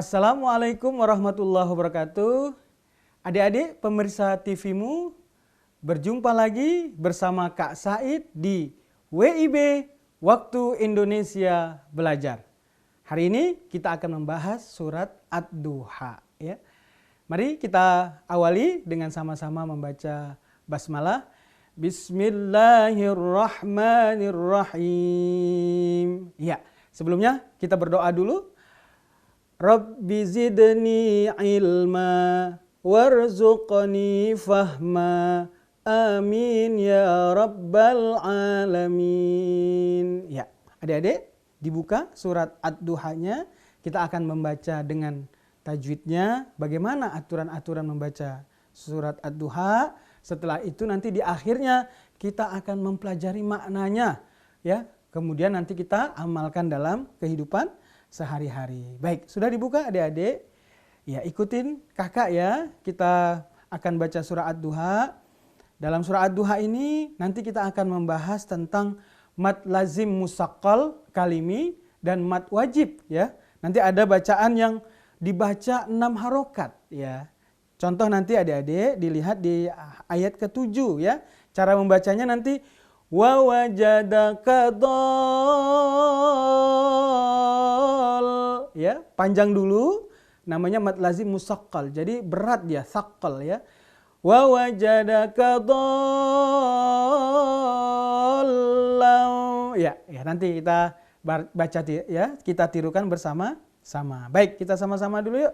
Assalamualaikum warahmatullahi wabarakatuh. Adik-adik pemirsa TV-mu, berjumpa lagi bersama Kak Said di WIB Waktu Indonesia Belajar. Hari ini kita akan membahas surat Ad-Duha, ya. Mari kita awali dengan sama-sama membaca basmalah. Bismillahirrahmanirrahim. Ya, sebelumnya kita berdoa dulu. Rabbi zidni ilma warzuqni fahma. Amin ya rabbal alamin. Ya, adik-adik dibuka surat Ad-Duhanya. Kita akan membaca dengan tajwidnya. Bagaimana aturan-aturan membaca surat Ad-Duha. Setelah itu nanti di akhirnya kita akan mempelajari maknanya, ya. Kemudian nanti kita amalkan dalam kehidupan sehari-hari. Baik, sudah dibuka adik-adik? Ya, ikutin kakak ya. Kita akan baca surah Ad-Duha. Dalam surah Ad-Duha ini nanti kita akan membahas tentang mad lazim musaqqal kalimi dan mad wajib, ya. Nanti ada bacaan yang dibaca 6 harokat, ya. Contoh nanti adik-adik dilihat di ayat ke-7, ya. Cara membacanya nanti wa wajadaka ya, panjang dulu, namanya mad lazim musaqqal. Jadi berat dia, saqqal, ya. Wa wajadaka dhallan. Ya, nanti kita baca ya, kita tirukan bersama-sama. Baik, kita sama-sama dulu yuk.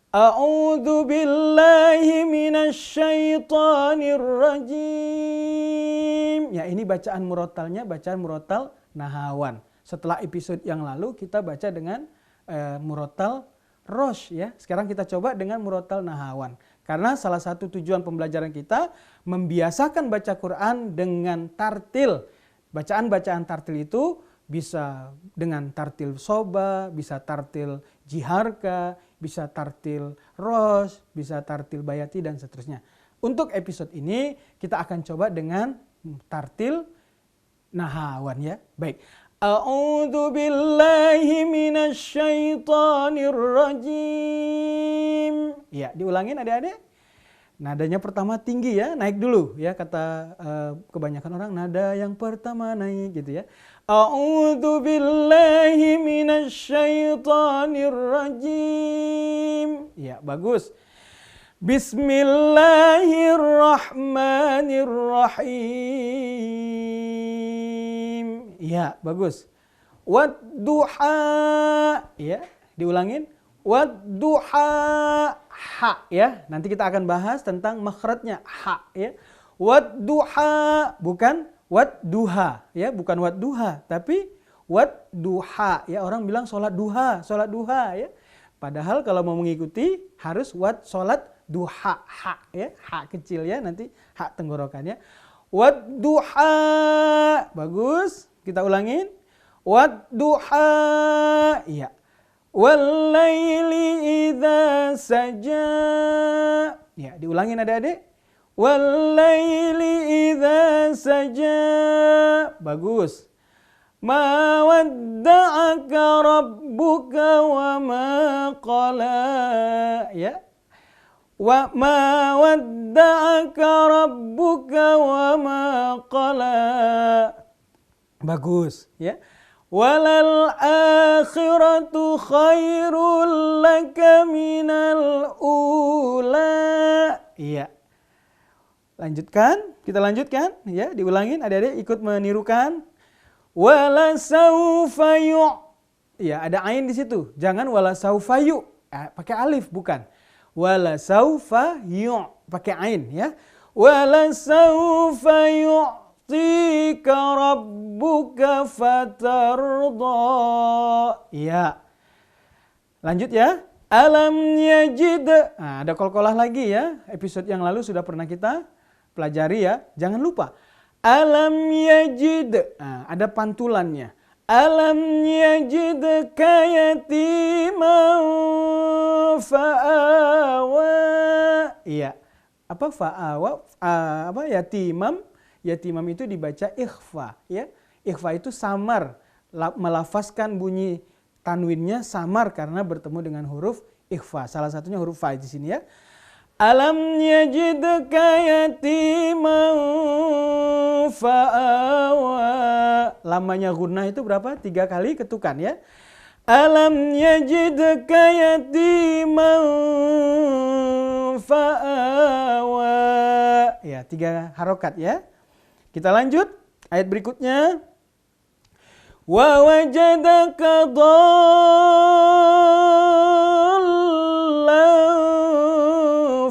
A'udzu billahi minasyaitonir rajim. Ya, ini bacaan murotalnya, bacaan murotal nahawan. Setelah episode yang lalu kita baca dengan murotal rosh, ya. Sekarang kita coba dengan murotal nahawan. Karena salah satu tujuan pembelajaran kita membiasakan baca Quran dengan tartil. Bacaan-bacaan tartil itu bisa dengan tartil soba, bisa tartil jiharka, bisa tartil rosh, bisa tartil bayati dan seterusnya. Untuk episode ini kita akan coba dengan tartil nahawan, ya. Baik. A'udzu billahi minasyaitonir rajim. Ya, diulangin adik-adik. Nadanya pertama tinggi, ya, naik dulu, ya. Kata kebanyakan orang nada yang pertama naik gitu, ya. A'udzu billahi minasyaitonir rajim. Ya, bagus. Bismillahirrahmanirrahim. Ya, bagus. Wadduha. Ya, diulangin. Wadduha. Ha, ya. Nanti kita akan bahas tentang makhrajnya ha, ya. Wadduha, bukan wadduha, ya, bukan wadduha, tapi wadduha, ya. Orang bilang sholat duha, ya. Padahal kalau mau mengikuti harus sholat duha, ha, ya, ha kecil, ya, nanti ha tenggorokannya. Wadduha, bagus. Kita ulangin. Wadduha, iya. Wallaili idza saja. Ya, diulangin adik-adik. Wallaili idza saja. Bagus. Ma wadda'aka rabbuka wa ma qala. Ya. Wa ma wadda'aka rabbuka wa ma qala. Bagus, ya. Walal akhiratu khairul laka minal ula. Iya. Lanjutkan, kita lanjutkan, ya, diulangin adik-adik ikut menirukan. Wala saufa yu'. Ya, ada ain di situ. Jangan wala saufa yu'. Pakai alif, bukan. Wala saufa yu', pakai ain, ya. Wala saufa yu'. Tika rabbuka fatarda. Ya. Lanjut, ya. Alam yajid. Nah, ada qalqalah lagi, ya. Episode yang lalu sudah pernah kita pelajari, ya. Jangan lupa. Alam yajid. Nah, ada pantulannya. Alam yajid kayatiman fa'awa. Iya. Apa fa'awa? Apa yatimam? Yatimam itu dibaca ikhfa, ya. Ikhfa itu samar, melafazkan bunyi tanwinnya samar karena bertemu dengan huruf ikhfa. Salah satunya huruf fa di sini ya. Alam yajidka yatiman fa'awa. Lamanya gunnah itu berapa? 3 kali ketukan ya. Alam yajidka yatiman fa'awa. Ya, 3 harokat ya. Kita lanjut ayat berikutnya. Wa wajadaka dhallan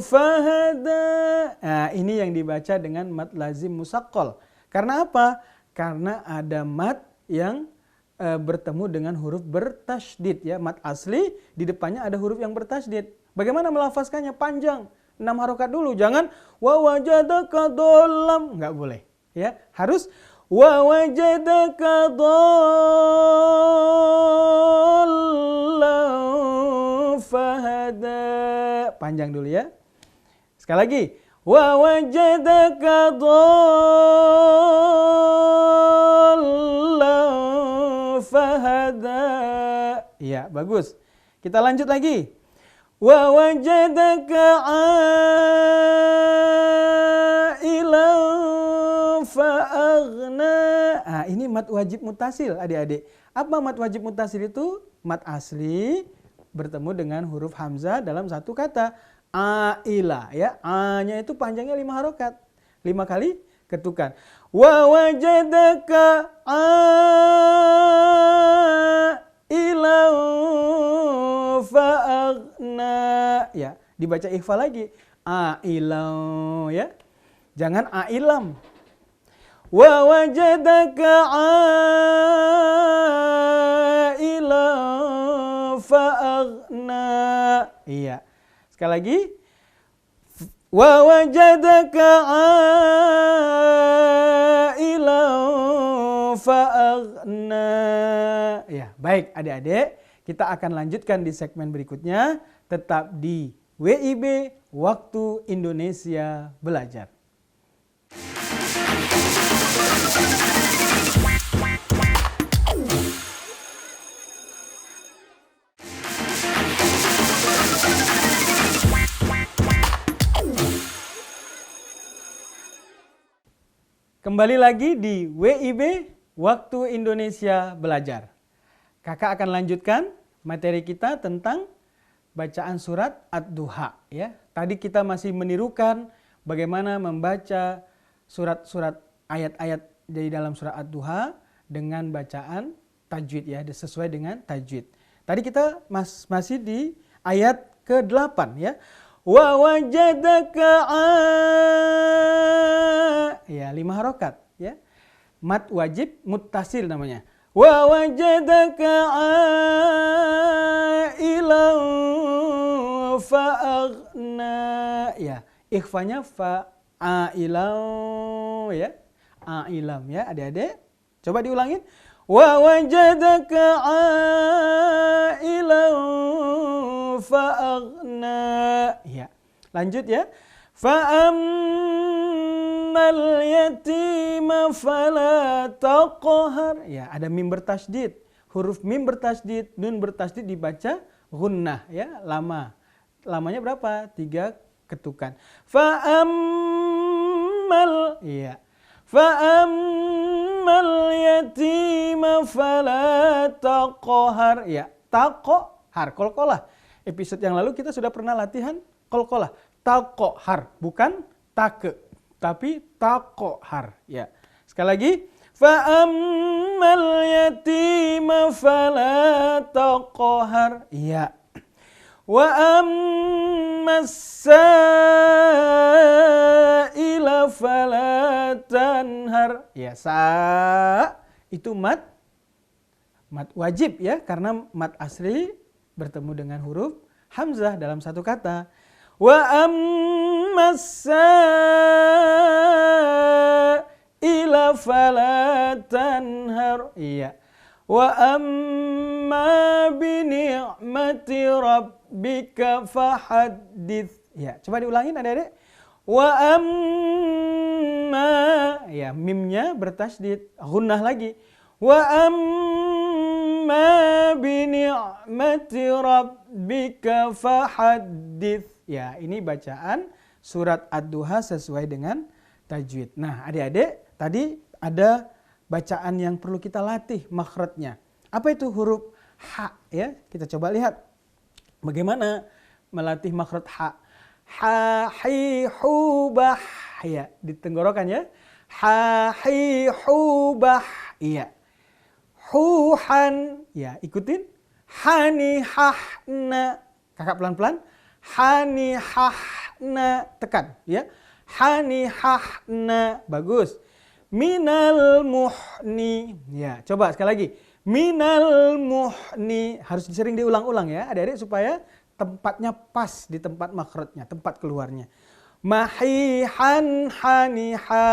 fahada. Nah, ini yang dibaca dengan mad lazim musaqqal. Karena apa? Karena ada mad yang bertemu dengan huruf bertasydid ya. Mad asli di depannya ada huruf yang bertasydid. Bagaimana melafazkannya? Panjang. 6 harokat dulu. Jangan wa wajadaka dhallan. Enggak boleh. Ya, harus wa wajadaka dhallan fahada. Panjang dulu ya. Sekali lagi. Wa wajadaka dhallan fahada. Iya, bagus. Kita lanjut lagi. Wa wajadaka ailan fa'aghna. Nah, ini mad wajib muttasil adik-adik. Apa mad wajib muttasil itu? Mad asli bertemu dengan huruf hamzah dalam satu kata. Aila ya. A-nya itu panjangnya 5 harokat. 5 kali ketukan. Wa wajadaka ailan fa'aghna. Ya, dibaca ikhfa lagi. Ailan ya. Jangan ailam. Wa wajadaka ailan fa'aghna. Iya. Sekali lagi. Wa wajadaka ailan fa'aghna. Ya, baik adik-adik. Kita akan lanjutkan di segmen berikutnya. Tetap di WIB Waktu Indonesia Belajar. Kembali lagi di WIB Waktu Indonesia Belajar. Kakak akan lanjutkan materi kita tentang bacaan surat Ad-Duha ya. Tadi kita masih menirukan bagaimana membaca surat-surat ayat-ayat dari dalam surat Ad-Duha dengan bacaan tajwid ya, sesuai dengan tajwid. Tadi kita masih di ayat ke-8 ya. Wa wajadaka ya, 5 harokat ya. Mad wajib muttasil namanya. Wa wajadaka ailan fa'aghna. Ya, ikhfanya fa'ilan ya. Ailam ya adik-adik. Coba diulangin. Wa wajadaka ailan fa'aghna. Ya. Lanjut ya. Fa'ammal yatima fala taqhar. Ya, ada mim bertasydid. Huruf mim bertasydid, nun bertasydid dibaca gunnah ya, lama. Lamanya berapa? 3 ketukan. Fa'ammal ya. Fa'ammal yatima fala taqhar. Ya, taqhar, qalqalah. Episode yang lalu kita sudah pernah latihan qalqalah. Taqhar, bukan take, tapi taqhar. Ya. Sekali lagi. Fa'ammal yatima fala taqhar. Iya. Wa ammas sa'ila fala tanhar. Ya, itu mad wajib ya, karena mad asli bertemu dengan huruf hamzah dalam satu kata. Wa ammas sa'ila fala tanhar. Iya. Wa amma bi ni'mati rabbika fahaddits. Ya, coba diulangin adik-adik. Wa amma, ya mimnya bertasydid, gunnah lagi. Wa amma amma bi ni'mati rabbika fahaddits. Ya, ini bacaan surat Ad-Duha sesuai dengan tajwid. Nah, adik-adik, tadi ada bacaan yang perlu kita latih makhrajnya. Apa itu huruf ha ya? Kita coba lihat bagaimana melatih makhraj ha. Ha hi hu bah ya, di tenggorokan ya. Ha hi hu bah iya. Huhan ya, ikutin. Hani hahna. Kakak pelan-pelan. Hani hahna, tekan ya. Hani hahna, bagus. Minal muhni ya, coba sekali lagi. Minal muhni, harus sering diulang-ulang ya adik-adik supaya tempatnya pas di tempat makhrajnya, tempat keluarnya. Mahihan haniha,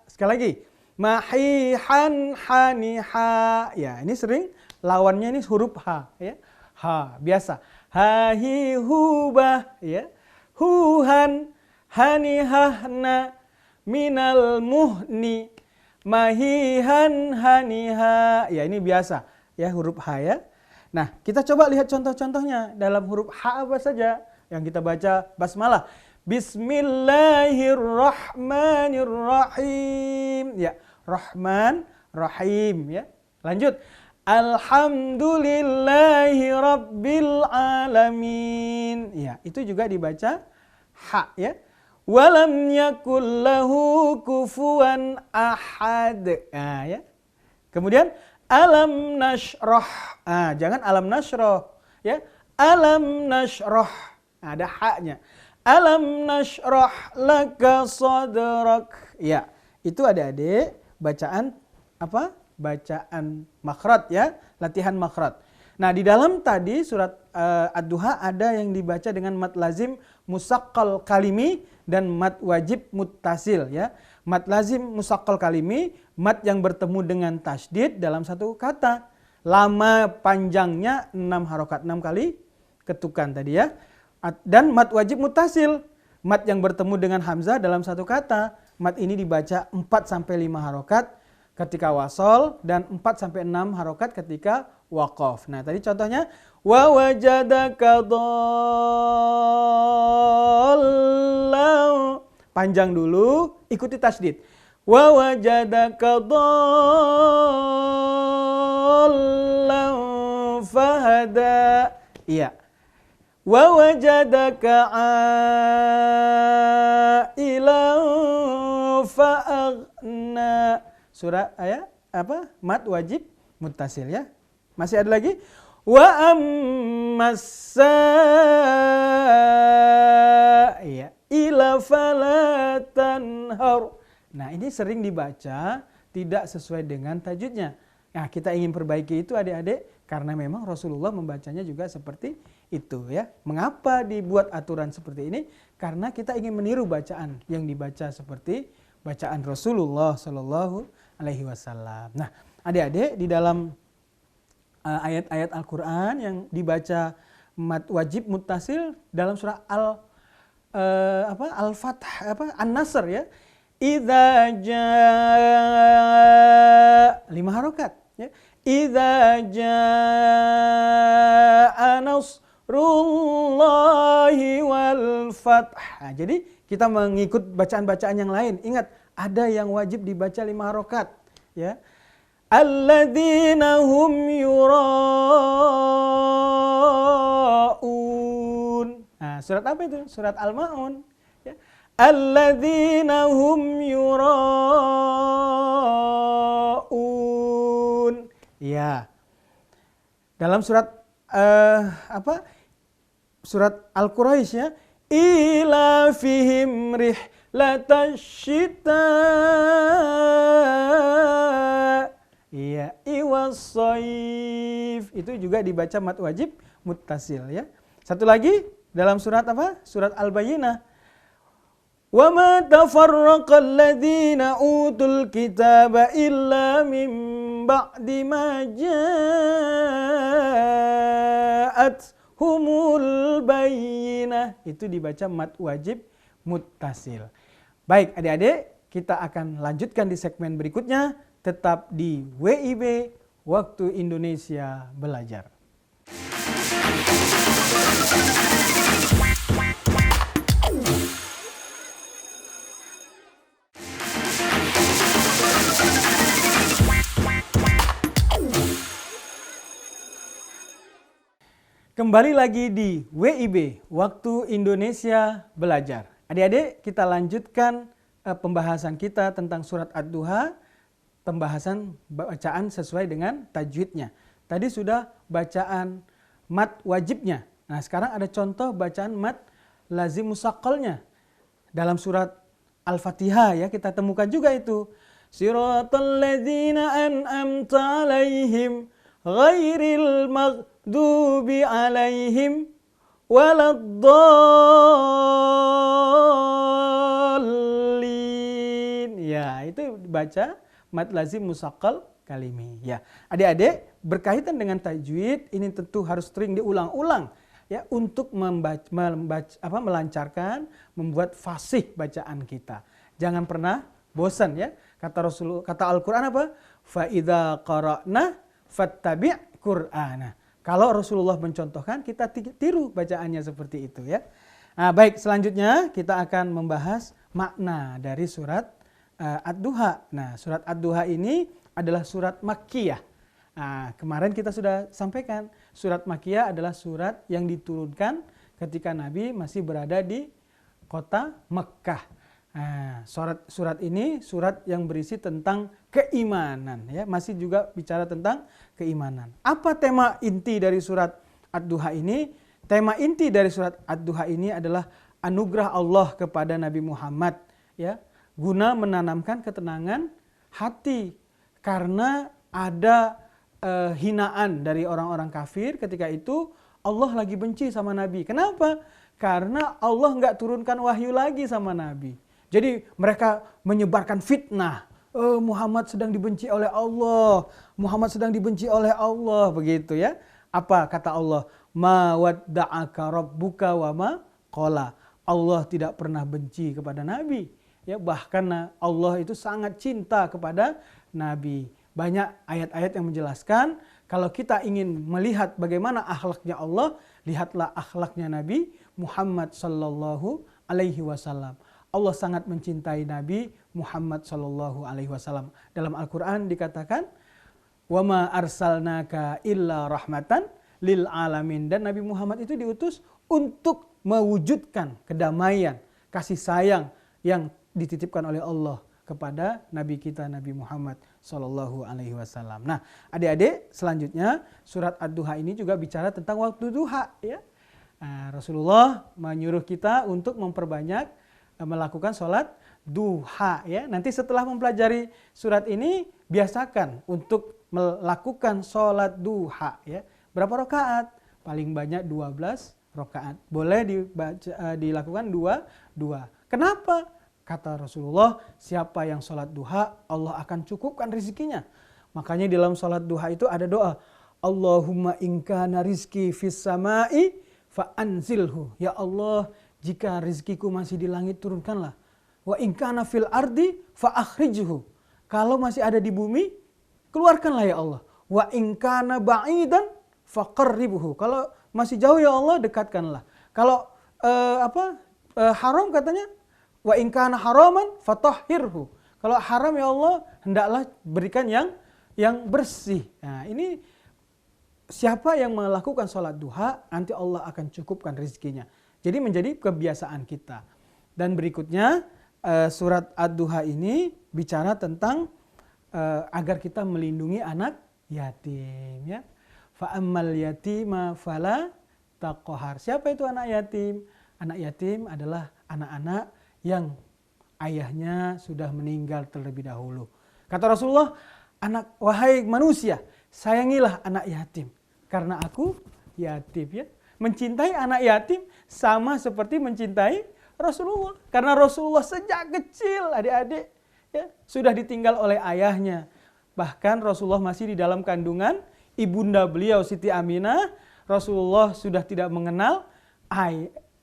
sekali lagi. Mahihan haniha. Ya, ini sering lawannya ini huruf ha ya. Ha, biasa. Ha hi hu bah ya. Huhan hanihahna minal muhni. Mahihan haniha. Ya, ini biasa ya huruf ha ya. Nah, kita coba lihat contoh-contohnya dalam huruf ha apa saja yang kita baca basmalah. Bismillahirrahmanirrahim. Ya, Rahman, Rahim ya. Lanjut. Alhamdulillahi rabbil alamin. Ya, itu juga dibaca ha ya. Walam yakul lahu kufuwan ahad. Nah, ya. Kemudian alam nashrah. Ah, jangan alam nashrah ya. Alam nashrah. Ada haknya. Alam nashrah laka sadrak. Ya, itu adik-adik bacaan apa? Bacaan makhraj ya, latihan makhraj. Nah, di dalam tadi surat Ad-Duha ada yang dibaca dengan mad lazim musaqqal kalimi dan mad wajib muttasil ya. Mad lazim musaqqal kalimi, mad yang bertemu dengan tasydid dalam satu kata. Lama panjangnya 6 harokat, 6 kali ketukan tadi ya. Dan mad wajib muttasil, mad yang bertemu dengan hamzah dalam satu kata. Mad ini dibaca 4 sampai 5 harokat ketika wasol dan 4 sampai 6 harokat ketika waqaf. Nah, tadi contohnya wa wajadaka dhallan. Panjang dulu, ikuti tasydid. Wa wajadaka dhallan fahada. Iya. Wa wajadaka ailan fa'aghna. Surah ayat apa? Mad wajib muttasil ya. Masih ada lagi? Wa ammassa ya ila fala tanhar. Nah, ini sering dibaca tidak sesuai dengan tajwidnya. Nah, kita ingin perbaiki itu adik-adik karena memang Rasulullah membacanya juga seperti itu ya. Mengapa dibuat aturan seperti ini? Karena kita ingin meniru bacaan yang dibaca seperti bacaan Rasulullah Shallallahu Alaihi Wasallam. Nah, adik-adik di dalam ayat-ayat Al-Quran yang dibaca mad wajib muttasil dalam surah Al-Fath An-Nasr ya. Idza jaa 5 harokat ya. Idza jaa nasrullahi wal fath. Nah, jadi kita mengikut bacaan-bacaan yang lain. Ingat, ada yang wajib dibaca 5 harokat ya. Alladzina hum yura'un. Nah, surat apa itu? Surat Al-Ma'un ya. Alladzina hum yura'un. Ya. Dalam surat Surat Al-Quraisy ya. Ila fihim rihlatasyita. Iya, iwas-shaif. Itu juga dibaca mad wajib muttasil ya. Satu lagi dalam surat apa? Surat Al-Bayyinah. Wa ma tafarraqal ladzina utul kitaba illa min ba'di ma ja'athumul bayyinah. Itu dibaca mad wajib muttasil. Baik, adik-adik, kita akan lanjutkan di segmen berikutnya. Tetap di WIB Waktu Indonesia Belajar. Kembali lagi di WIB, Waktu Indonesia Belajar. Adik-adik, kita lanjutkan pembahasan kita tentang surat Ad-Duha, pembahasan bacaan sesuai dengan tajwidnya. Tadi sudah bacaan mad wajibnya. Nah, sekarang ada contoh bacaan mad lazim musaqqalnya. Dalam surat Al-Fatihah ya, kita temukan juga itu. Siratal ladzina an'amta 'alaihim ghairil maghdubi 'alaihim waladdallin. Ya, itu baca mad lazim musaqqal kalimi. Ya, adik-adik, berkaitan dengan tajwid ini tentu harus sering diulang-ulang ya untuk melancarkan, membuat fasih bacaan kita. Jangan pernah bosan ya. Kata Al-Qur'an apa? Fa idza qara'na fattabi' Qur'ana. Kalau Rasulullah mencontohkan, kita tiru bacaannya seperti itu ya. Nah, baik, selanjutnya kita akan membahas makna dari surat Ad-Duha. Nah, surat Ad-Duha ini adalah surat Makkiyah. Nah, kemarin kita sudah sampaikan, surat Makkiyah adalah surat yang diturunkan ketika Nabi masih berada di kota Mekkah. Nah, surat ini surat yang berisi tentang keimanan ya, masih juga bicara tentang keimanan. Apa tema inti dari surat Ad-Duha ini? Tema inti dari surat Ad-Duha ini adalah anugerah Allah kepada Nabi Muhammad ya, guna menanamkan ketenangan hati karena ada hinaan dari orang-orang kafir ketika itu. Allah lagi benci sama Nabi. Kenapa? Karena Allah nggak turunkan wahyu lagi sama Nabi. Jadi mereka menyebarkan fitnah. Muhammad sedang dibenci oleh Allah. Muhammad sedang dibenci oleh Allah. Begitu ya. Apa kata Allah? Ma wadda'aka rabbuka wa ma qala. Allah tidak pernah benci kepada Nabi. Ya, bahkan Allah itu sangat cinta kepada Nabi. Banyak ayat-ayat yang menjelaskan kalau kita ingin melihat bagaimana akhlaknya Allah, lihatlah akhlaknya Nabi Muhammad sallallahu alaihi wasallam. Allah sangat mencintai Nabi Muhammad sallallahu alaihi wasallam. Dalam Al-Qur'an dikatakan, "Wa ma arsalnaka illa rahmatan lil alamin." Dan Nabi Muhammad itu diutus untuk mewujudkan kedamaian, kasih sayang yang dititipkan oleh Allah kepada Nabi kita Nabi Muhammad sallallahu alaihi wasallam. Nah, adik-adik, selanjutnya surat Ad-Duha ini juga bicara tentang waktu duha ya. Nah, Rasulullah menyuruh kita untuk memperbanyak melakukan sholat duha ya. Nanti setelah mempelajari surat ini, biasakan untuk melakukan sholat duha ya. Berapa rakaat? Paling banyak 12 rakaat. Boleh dilakukan dua. Kenapa? Kata Rasulullah, siapa yang sholat duha, Allah akan cukupkan rezekinya. Makanya di dalam sholat duha itu ada doa, Allahumma in kana rizki fis samai fa anzilhu. Ya Allah, jika rezekiku masih di langit, turunkanlah. Wa in kana fil ardi fa akhrijhu. Kalau masih ada di bumi, keluarkanlah ya Allah. Wa in kana ba'idan fa qarribhu. Kalau masih jauh ya Allah, dekatkanlah. Kalau haram katanya, wa in kana haraman fatahhirhu. Kalau haram ya Allah, hendaklah berikan yang bersih. Nah, ini siapa yang melakukan sholat duha, nanti Allah akan cukupkan rezekinya. Jadi menjadi kebiasaan kita. Dan berikutnya surat Ad-Duha ini bicara tentang agar kita melindungi anak yatim ya. Fa ammal yatima fala taqhar. Siapa itu anak yatim? Anak yatim adalah anak-anak yang ayahnya sudah meninggal terlebih dahulu. Kata Rasulullah, wahai manusia, sayangilah anak yatim karena aku yatim ya. Mencintai anak yatim sama seperti mencintai Rasulullah. Karena Rasulullah sejak kecil adik-adik ya, sudah ditinggal oleh ayahnya. Bahkan Rasulullah masih di dalam kandungan ibunda beliau Siti Aminah. Rasulullah sudah tidak mengenal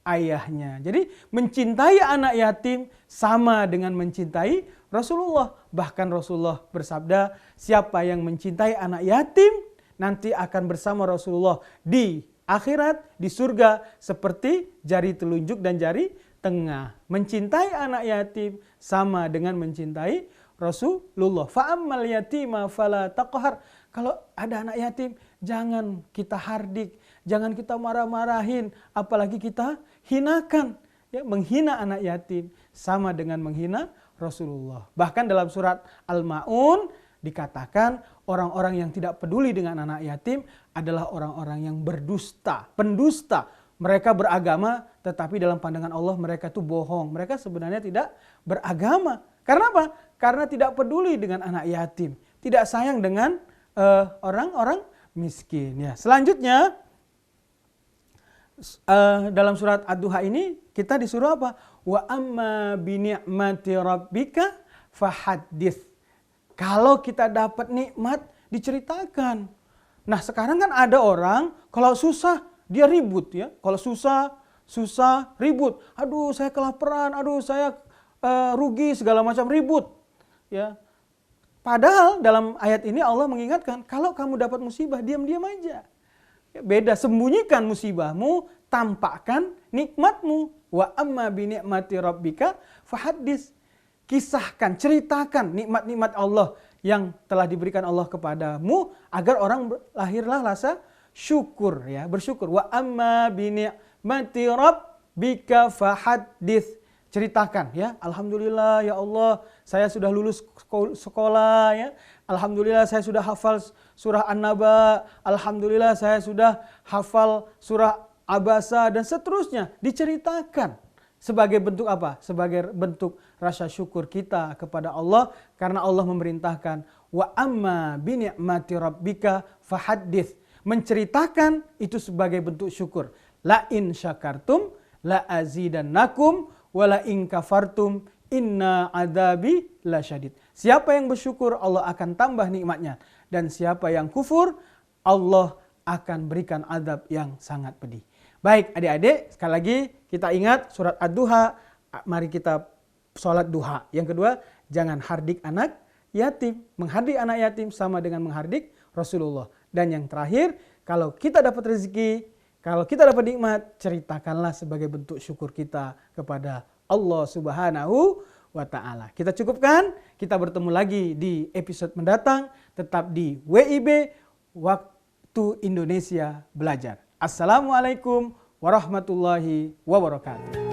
ayahnya. Jadi mencintai anak yatim sama dengan mencintai Rasulullah. Bahkan Rasulullah bersabda, siapa yang mencintai anak yatim nanti akan bersama Rasulullah di akhirat, di surga seperti jari telunjuk dan jari tengah. Mencintai anak yatim sama dengan mencintai Rasulullah. Fa'ammal yatima fala taqhar. Kalau ada anak yatim, jangan kita hardik, jangan kita marah-marahin, apalagi kita hinakan. Ya, menghina anak yatim sama dengan menghina Rasulullah. Bahkan dalam surat Al-Ma'un dikatakan orang-orang yang tidak peduli dengan anak yatim adalah orang-orang yang berdusta, pendusta. Mereka beragama tetapi dalam pandangan Allah mereka itu bohong. Mereka sebenarnya tidak beragama. Karena apa? Karena tidak peduli dengan anak yatim, tidak sayang dengan orang-orang miskin. Ya. Selanjutnya dalam surat Ad-Duha ini kita disuruh apa? Wa amma bi ni'mati rabbika fahaddits. Kalau kita dapat nikmat diceritakan. Nah, sekarang kan ada orang kalau susah dia ribut ya. Kalau susah ribut. Aduh, saya kelaparan, aduh saya rugi segala macam ribut. Ya. Padahal dalam ayat ini Allah mengingatkan, kalau kamu dapat musibah, diam-diam aja. Beda, sembunyikan musibahmu, tampakkan nikmatmu. Wa amma bi ni'mati rabbika fahaddits. Kisahkan, ceritakan nikmat-nikmat Allah yang telah diberikan Allah kepadamu agar orang lahirlah rasa syukur ya, bersyukur. Wa amma bi ni'mati rabbika fahaddits. Ceritakan ya, alhamdulillah ya Allah, saya sudah lulus sekolah ya. Alhamdulillah saya sudah hafal surah An-Naba, alhamdulillah saya sudah hafal surah Abasa dan seterusnya. Diceritakan sebagai bentuk apa? Sebagai bentuk rasa syukur kita kepada Allah karena Allah memerintahkan wa amma bi ni'mati rabbika fahaddits. Menceritakan itu sebagai bentuk syukur. La in syakartum la azidannakum wala in kafartum inna adzabi lasyadid. Siapa yang bersyukur Allah akan tambah nikmatnya, dan siapa yang kufur Allah akan berikan azab yang sangat pedih. Baik adik-adik, sekali lagi kita ingat surat Ad-Duha, mari kita sholat duha. Yang kedua, jangan hardik anak yatim. Menghardik anak yatim sama dengan menghardik Rasulullah. Dan yang terakhir, kalau kita dapat rezeki, kalau kita dapat nikmat, ceritakanlah sebagai bentuk syukur kita kepada Allah Subhanahu wa Ta'ala. Kita cukupkan, kita bertemu lagi di episode mendatang, tetap di WIB, Waktu Indonesia Belajar. Assalamualaikum warahmatullahi wabarakatuh.